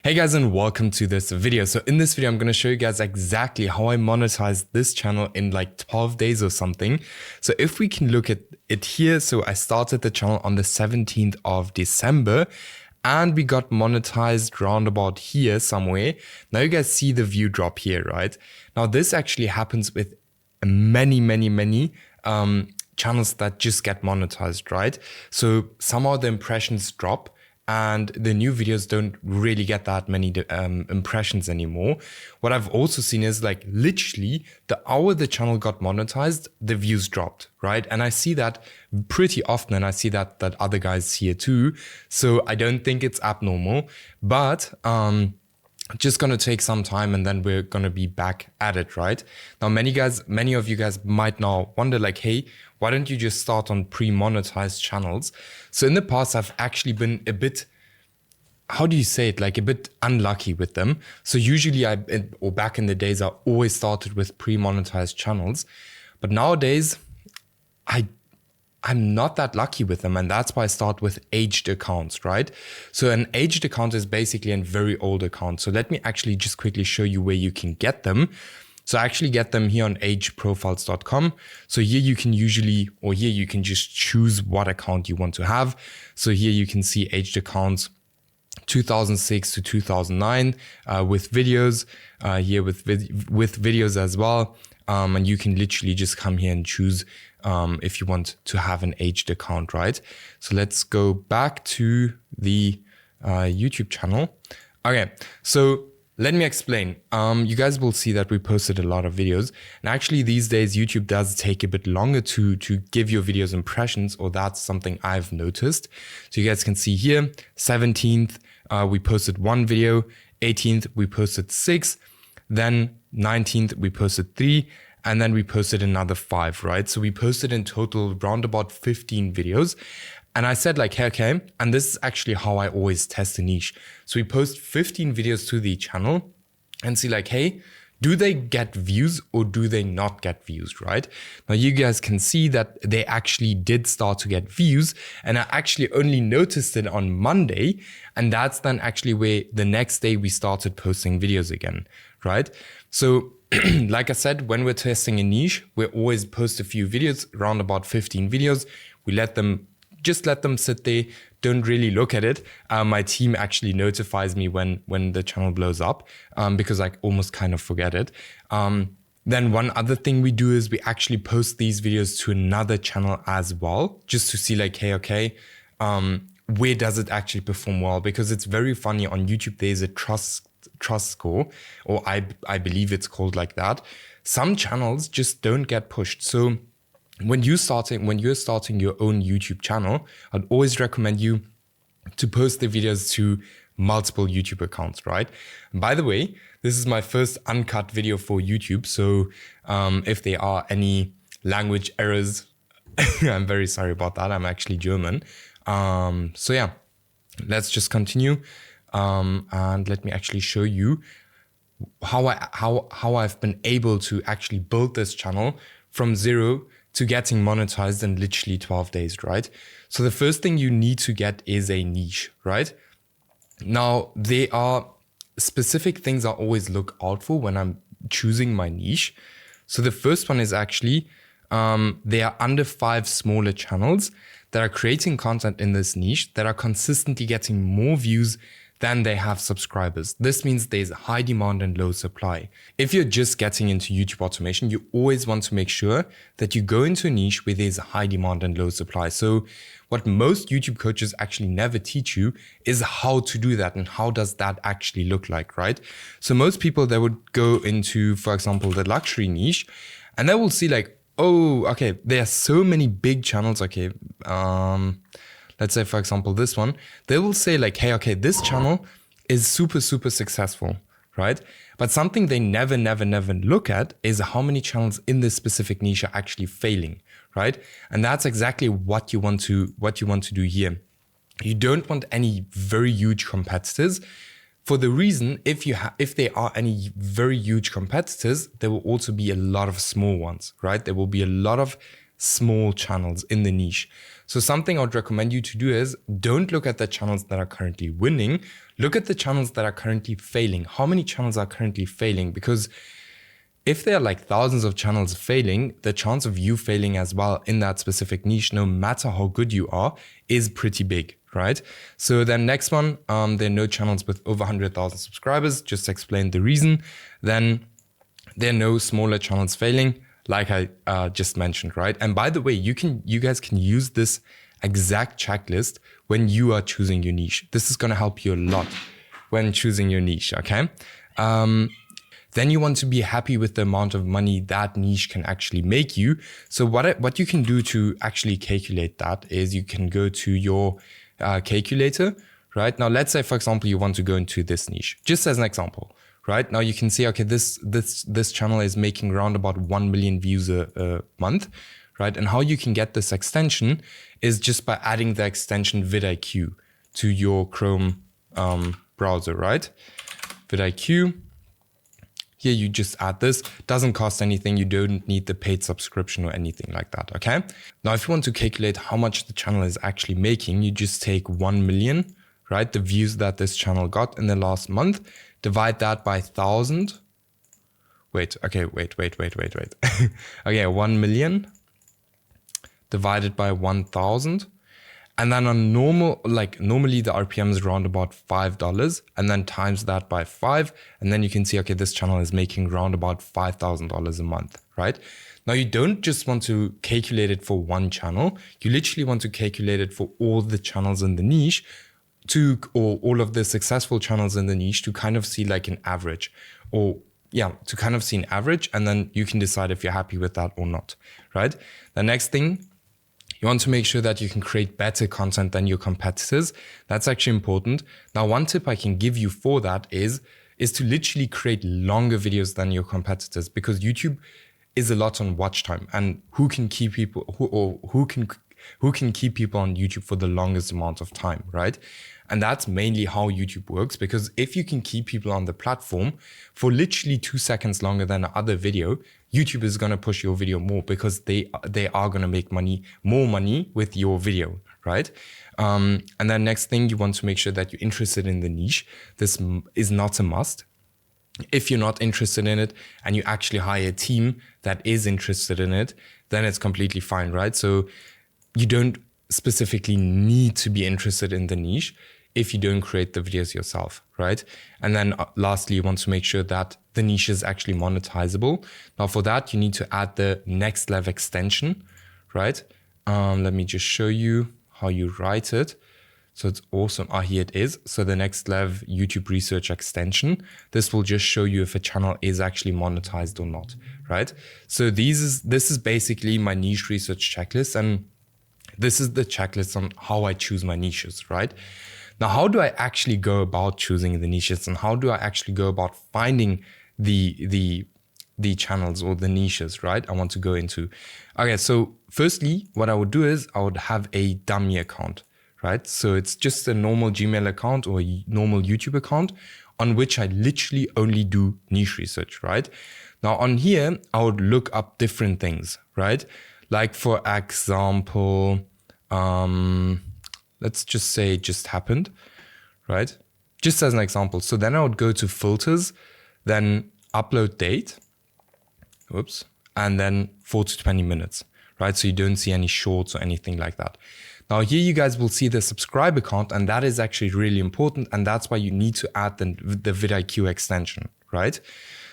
Hey guys, and welcome to this video. So in this video, I'm going to show you guys exactly how I monetized this channel in like 12 days or something. So if we can look at it here, so I started the channel on the 17th of December and we got monetized roundabout here somewhere. Now you guys see the view drop here, right? Now this actually happens with many channels that just get monetized, right? So somehow the impressions drop and the new videos don't really get that many impressions anymore. What I've also seen is like literally the hour the channel got monetized, the views dropped, right? And I see that pretty often, and I see that other guys see it too. So I don't think it's abnormal, but just gonna take some time and then we're gonna be back at it, right? Now, many of you guys might now wonder like, hey, why don't you just start on pre-monetized channels? So in the past, I've actually been a bit, how do you say it? Like a bit unlucky with them. So usually or back in the days, I always started with pre-monetized channels, but nowadays I'm not that lucky with them, and that's why I start with aged accounts, right? So an aged account is basically a very old account. So let me actually just quickly show you where you can get them. So I actually get them here on ageprofiles.com. So here you can here you can just choose what account you want to have. So here you can see aged accounts 2006 to 2009 with videos, here with videos as well. And you can literally just come here and choose if you want to have an aged account, right? So let's go back to the YouTube channel. Okay, so let me explain. You guys will see that we posted a lot of videos. And actually these days, YouTube does take a bit longer to give your videos impressions, or that's something I've noticed. So you guys can see here, 17th, we posted one video, 18th, we posted 6, then 19th, we posted 3, and then we posted another 5, right? So we posted in total round about 15 videos. And I said like, hey, okay, and this is actually how I always test a niche. So we post 15 videos to the channel and see like, hey, do they get views or do they not get views, right? Now you guys can see that they actually did start to get views, and I actually only noticed it on Monday. And that's then actually where the next day we started posting videos again, right? So like I said, when we're testing a niche, we always post a few videos, around about 15 videos. We let them sit there, don't really look at it. My team actually notifies me when the channel blows up because I almost kind of forget it. Then one other thing we do is we actually post these videos to another channel as well, just to see like, hey, okay, where does it actually perform well? Because it's very funny on YouTube, there's a trust score, or I believe it's called like that. Some channels just don't get pushed. So when you're starting your own YouTube channel, I'd always recommend you to post the videos to multiple YouTube accounts, right? And by the way, this is my first uncut video for YouTube. So if there are any language errors, I'm very sorry about that. I'm actually German. So yeah, let's just continue. And let me actually show you how I've been able to actually build this channel from zero to getting monetized in literally 12 days, right? So the first thing you need to get is a niche, right? Now, there are specific things I always look out for when I'm choosing my niche. So the first one is actually, there are under 5 smaller channels that are creating content in this niche that are consistently getting more views than they have subscribers. This means there's high demand and low supply. If you're just getting into YouTube automation, you always want to make sure that you go into a niche where there's high demand and low supply. So what most YouTube coaches actually never teach you is how to do that and how does that actually look like, right? So most people, they would go into, for example, the luxury niche, and they will see like, oh, okay, there are so many big channels. Okay, let's say, for example, this one, they will say like, hey, okay, this channel is super successful, right? But something they never look at is how many channels in this specific niche are actually failing, right? And that's exactly what you want to do here. You don't want any very huge competitors. For the reason, if there are any very huge competitors, there will also be a lot of small ones, right? There will be a lot of small channels in the niche. So something I would recommend you to do is don't look at the channels that are currently winning, look at the channels that are currently failing. How many channels are currently failing? Because if there are like thousands of channels failing, the chance of you failing as well in that specific niche, no matter how good you are, is pretty big, right? So then next one, there are no channels with over 100,000 subscribers. Just explain the reason. Then there are no smaller channels failing, like I just mentioned, right? And by the way, you guys can use this exact checklist when you are choosing your niche. This is going to help you a lot when choosing your niche, okay? Then you want to be happy with the amount of money that niche can actually make you. So what you can do to actually calculate that is you can go to your calculator, right? Now, let's say, for example, you want to go into this niche, just as an example, right? Now you can see, okay, this channel is making around about 1 million views a month, right? And how you can get this extension is just by adding the extension vidIQ to your Chrome browser, right? vidIQ. Here you just add this, doesn't cost anything. You don't need the paid subscription or anything like that, okay? Now, if you want to calculate how much the channel is actually making, you just take 1 million, right? The views that this channel got in the last month, divide that by 1,000. Wait. Okay, 1 million divided by 1,000. And then on normally the RPM is around about $5, and then times that by 5. And then you can see, okay, this channel is making around about $5,000 a month, right? Now you don't just want to calculate it for one channel. You literally want to calculate it for all the channels in the niche or all of the successful channels in the niche to kind of see like an average to kind of see an average. And then you can decide if you're happy with that or not, right? The next thing, you want to make sure that you can create better content than your competitors. That's actually important. Now, one tip I can give you for that is to literally create longer videos than your competitors, because YouTube is a lot on watch time, and who can keep people on YouTube for the longest amount of time, right? And that's mainly how YouTube works, because if you can keep people on the platform for literally 2 seconds longer than the other video, YouTube is going to push your video more, because they are going to make more money with your video, right? And then next thing, you want to make sure that you're interested in the niche. This is not a must. If you're not interested in it and you actually hire a team that is interested in it, then it's completely fine, right? So you don't specifically need to be interested in the niche if you don't create the videos yourself, right? And then lastly, you want to make sure that the niche is actually monetizable. Now for that, you need to add the next level extension, right? Let me just show you how you write it. So it's awesome. Here it is. So the next level YouTube research extension. This will just show you if a channel is actually monetized or not, right? So this is basically my niche research checklist, and this is the checklist on how I choose my niches, right? Now, how do I actually go about choosing the niches, and how do I actually go about finding the channels or the niches, right? I want to go into. Okay, so firstly, what I would do is I would have a dummy account, right? So it's just a normal Gmail account or a normal YouTube account on which I literally only do niche research, right? Now on here, I would look up different things, right? Like for example, let's just say it just happened, right? Just as an example. So then I would go to filters, then upload date, and then 4 to 20 minutes, right? So you don't see any shorts or anything like that. Now here you guys will see the subscriber count, and that is actually really important. And that's why you need to add the vidIQ extension, right?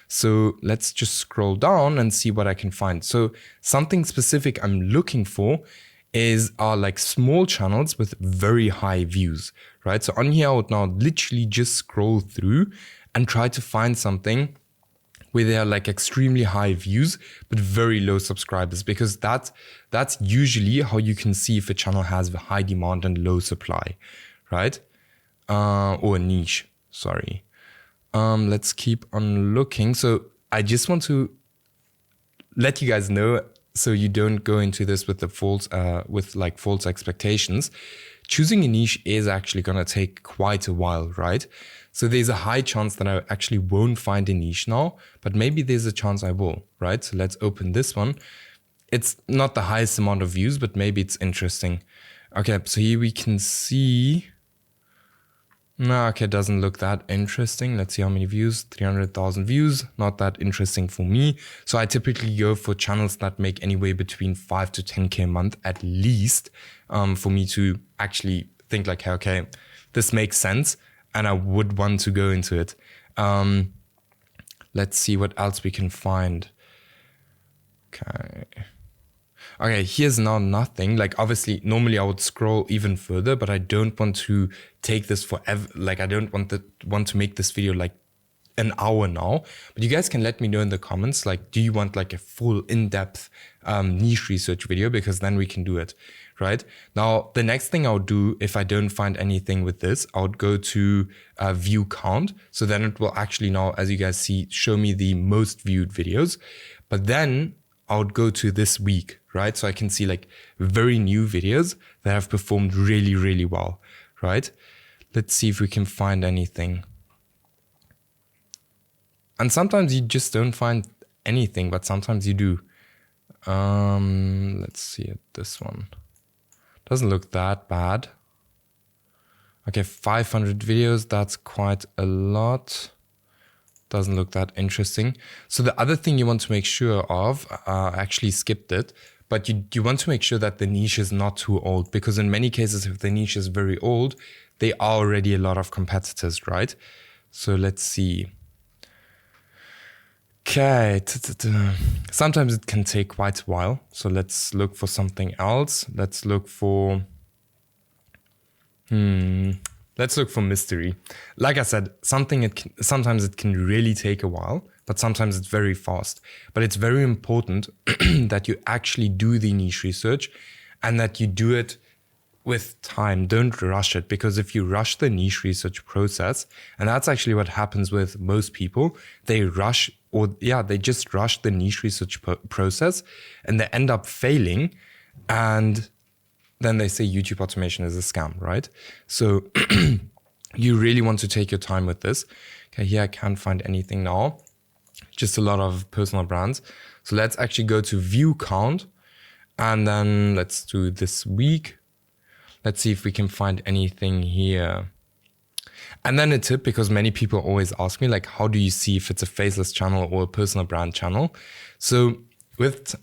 So let's just scroll down and see what I can find. So something specific I'm looking for are like small channels with very high views, right? So on here, I would now literally just scroll through and try to find something where they are like extremely high views, but very low subscribers, because that's usually how you can see if a channel has a high demand and low supply, right? Or a niche, sorry. Let's keep on looking. So I just want to let you guys know, so you don't go into this with false expectations. Choosing a niche is actually going to take quite a while, right? So there's a high chance that I actually won't find a niche now, but maybe there's a chance I will, right? So let's open this one. It's not the highest amount of views, but maybe it's interesting. Okay, so here we can see, No, okay, doesn't look that interesting. Let's see how many views. 300,000 views. Not that interesting for me. So I typically go for channels that make anywhere between 5 to 10K a month at least, for me to actually think like, hey, okay, this makes sense and I would want to go into it. Let's see what else we can find. Okay, here's now nothing. Like obviously, normally I would scroll even further, but I don't want to take this forever. Like I don't want to make this video like an hour now. But you guys can let me know in the comments, like, do you want like a full in-depth niche research video? Because then we can do it, right? Now, the next thing I would do if I don't find anything with this, I would go to view count. So then it will actually now, as you guys see, show me the most viewed videos. But then I would go to this week, right? So I can see like very new videos that have performed really, really well, right? Let's see if we can find anything. And sometimes you just don't find anything, but sometimes you do. Let's see this one. Doesn't look that bad. Okay, 500 videos, that's quite a lot. Doesn't look that interesting. So the other thing you want to make sure of, I actually skipped it, but you want to make sure that the niche is not too old, because in many cases, if the niche is very old, there are already a lot of competitors, right? So let's see. Okay, sometimes it can take quite a while. So let's look for something else. Let's look for, let's look for mystery. Like I said, sometimes it can really take a while, but sometimes it's very fast. But it's very important that you actually do the niche research and that you do it with time. Don't rush it, because if you rush the niche research process, and that's actually what happens with most people, they just rush the niche research process and they end up failing, and then they say YouTube automation is a scam, right? So you really want to take your time with this. Okay, here I can't find anything now. Just a lot of personal brands. So let's actually go to view count, and then let's do this week. Let's see if we can find anything here. And then a tip, because many people always ask me, like, how do you see if it's a faceless channel or a personal brand channel? So with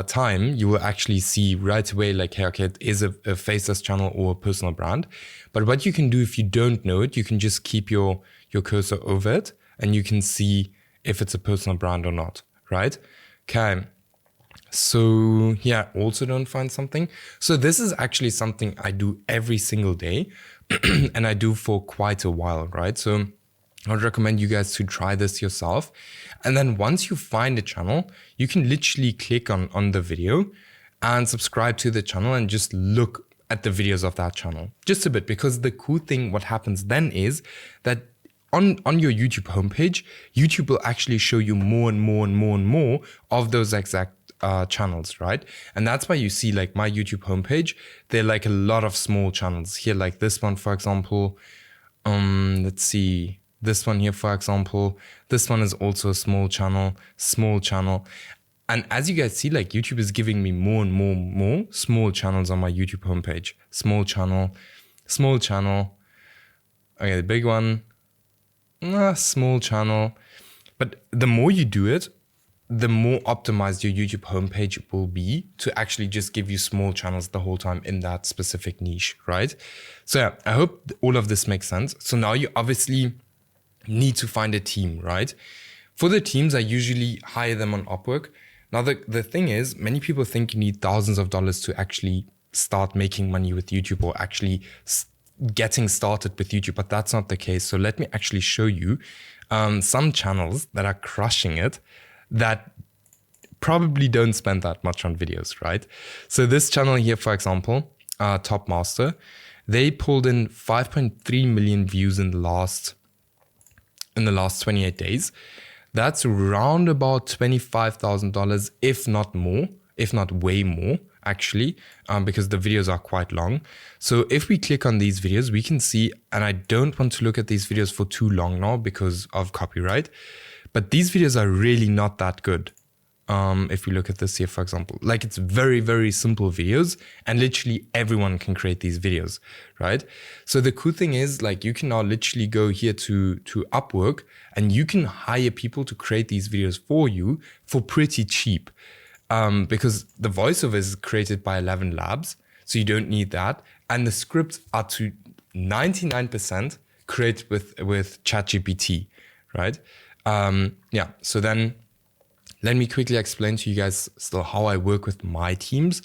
time, you will actually see right away, like, hey, okay, it is a faceless channel or a personal brand. But what you can do if you don't know it, you can just keep your cursor over it and you can see if it's a personal brand or not, right? Okay. So yeah, also don't find something. So this is actually something I do every single day and I do for quite a while, right? So I would recommend you guys to try this yourself. And then once you find a channel, you can literally click on the video and subscribe to the channel and just look at the videos of that channel just a bit, because the cool thing, what happens then is that on your YouTube homepage, YouTube will actually show you more and more and more and more of those exact channels, right? And that's why you see like my YouTube homepage, there are like a lot of small channels here, like this one, for example. Let's see, this one here, for example. This one is also a small channel. And as you guys see, like YouTube is giving me more and more small channels on my YouTube homepage. Small channel. Okay, the big one. Small channel. But the more you do it, the more optimized your YouTube homepage will be to actually just give you small channels the whole time in that specific niche, right? So yeah, I hope all of this makes sense. So now you obviously need to find a team, right? For the teams, I usually hire them on Upwork. Now, the thing is, many people think you need thousands of dollars to actually start making money with YouTube or actually getting started with YouTube, but that's not the case. So let me actually show you some channels that are crushing it that probably don't spend that much on videos, right? So this channel here, for example, Top Master, they pulled in 5.3 million views in the last 28 days. That's around about $25,000, if not more, if not way more, actually, because the videos are quite long. So if we click on these videos, we can see, and I don't want to look at these videos for too long now because of copyright, but these videos are really not that good. If we look at this here, for example, like it's very, very simple videos and literally everyone can create these videos, right? So the cool thing is like you can now literally go here to Upwork and you can hire people to create these videos for you for pretty cheap. Because the voiceover is created by 11 Labs, so you don't need that. And the scripts are to 99% created with ChatGPT, right? Yeah, so then let me quickly explain to you guys still how I work with my teams,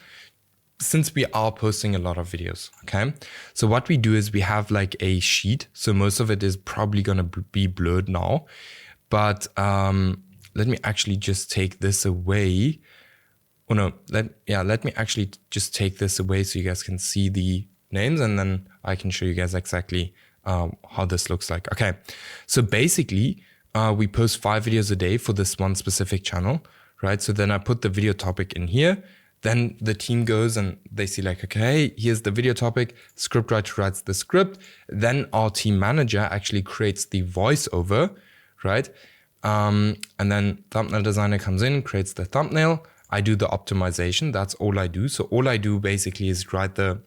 since we are posting a lot of videos, okay? So what we do is we have like a sheet. So most of it is probably gonna be blurred now, but let me actually just take this away. Oh no, let me actually just take this away so you guys can see the names, and then I can show you guys exactly how this looks like. Okay, so basically we post 5 videos a day for this one specific channel, right? So then I put the video topic in here. Then the team goes and they see like, okay, here's the video topic, scriptwriter writes the script. Then our team manager actually creates the voiceover, right? And then thumbnail designer comes in, creates the thumbnail. I do the optimization, that's all I do. So all I do basically is write the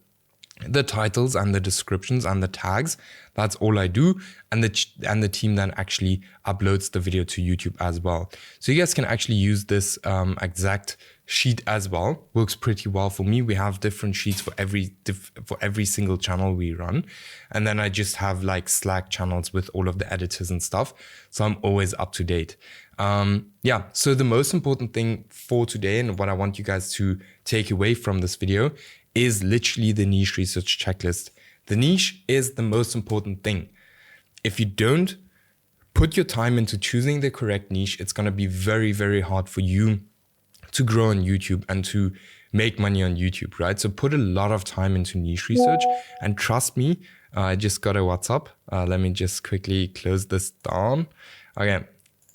titles and the descriptions and the tags. That's all I do. And the team then actually uploads the video to YouTube as well. So you guys can actually use this exact sheet as well. Works pretty well for me. We have different sheets for every single channel we run. And then I just have like Slack channels with all of the editors and stuff. So I'm always up to date. Yeah, so the most important thing for today and what I want you guys to take away from this video is literally the niche research checklist. The niche is the most important thing. If you don't put your time into choosing the correct niche, it's going to be very, very hard for you to grow on YouTube and to make money on YouTube, right? So put a lot of time into niche research, and trust me, I just got a WhatsApp. Let me just quickly close this down.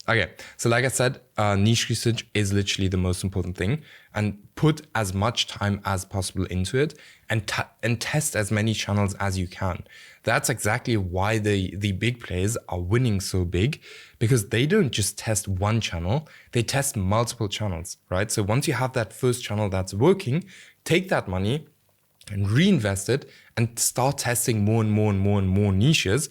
Okay, so like I said, niche research is literally the most important thing, and put as much time as possible into it and test as many channels as you can. That's exactly why the big players are winning so big, because they don't just test one channel, they test multiple channels, right? So once you have that first channel that's working, take that money and reinvest it and start testing more and more and more and more niches.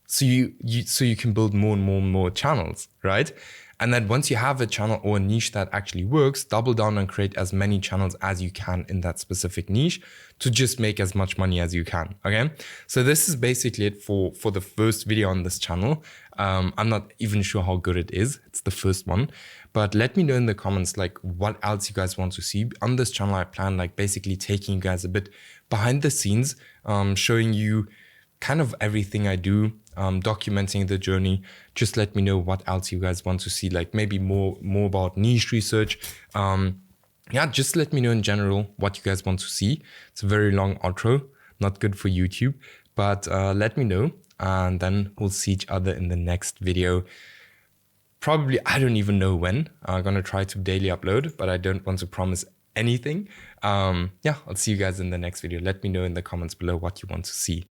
So you can build more and more and more channels, right? And then once you have a channel or a niche that actually works, double down and create as many channels as you can in that specific niche to just make as much money as you can, okay? So this is basically it for the first video on this channel. I'm not even sure how good it is. It's the first one. But let me know in the comments like what else you guys want to see. On this channel, I plan like basically taking you guys a bit behind the scenes, showing you kind of everything I do, documenting the journey. Just let me know what else you guys want to see, like maybe more about niche research. Yeah, just let me know in general what you guys want to see. It's a very long outro, not good for YouTube, but let me know, and then we'll see each other in the next video. Probably, I don't even know when. I'm gonna try to daily upload, but I don't want to promise anything. Yeah, I'll see you guys in the next video. Let me know in the comments below what you want to see.